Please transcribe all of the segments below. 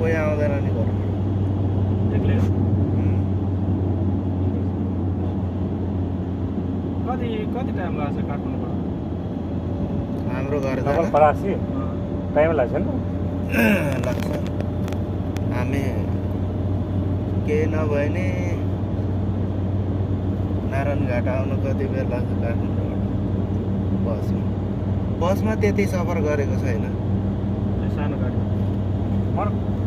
कोही आउँदैन नि घर एक्लै हो कति टाइम लाग्छ काठमाडौँबाट हाम्रो घर जान नवलपरासी टाइम लाग्छ नि लाग्छ हामी केही नभए नि नारायणघाट आउनु कति बेर लाग्छ काठमाडौँबाट बसमा त्यति सफर गरेको छैन सानो गाडी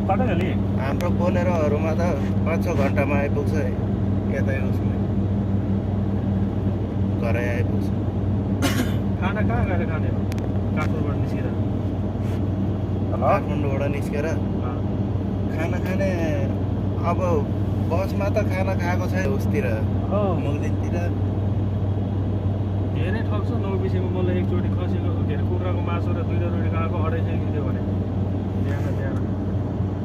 कतै अलि हाम्रो बोलेरोहरूमा त 5-6 घन्टामा आइपुग्छ यतै उसमा घरै आइपुग्छ खाना कहाँ गएर खाने हो काठमाडौँबाट निस्केर काठमाडौँबाट निस्केर खाना खाने अब बसमा त खाना खाएको छैन उसतिर मुगदिनतिर धेरै ठग्छ नौबिसेमा मलाई एकचोटि खसेको के अरे कुखुराको मासु र 2 रोटी खाएको 250 दियो भने बिहान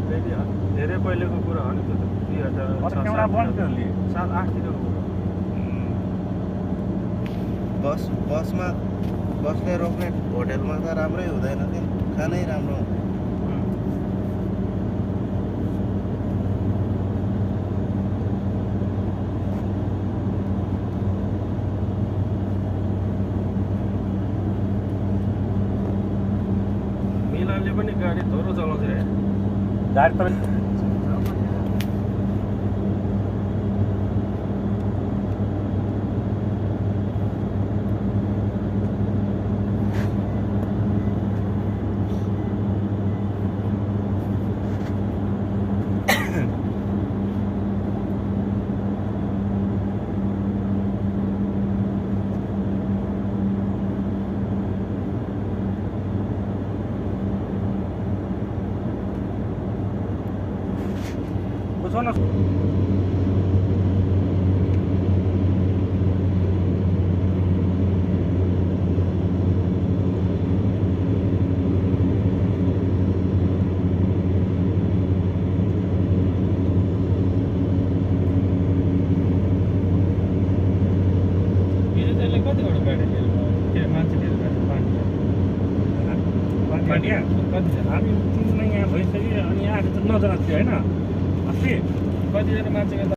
त्यति धेरै पहिलेको कुरा हो नि त्यो त 2007-8 तिरको बसले रोक्ने होटेलमा त राम्रै हुँदैन नि खानै राम्रो मिलानले पनि गाडी धोरो चलाउँछ रे गाडी त Sono कतिवटा गाडी के मान्छे लिएर गएको पानी हामी 3 महिना यहाँ भइसक्यो अनि यहाँ आएको त 9 जना थियो होइन अस्ति कतिजना मान्छे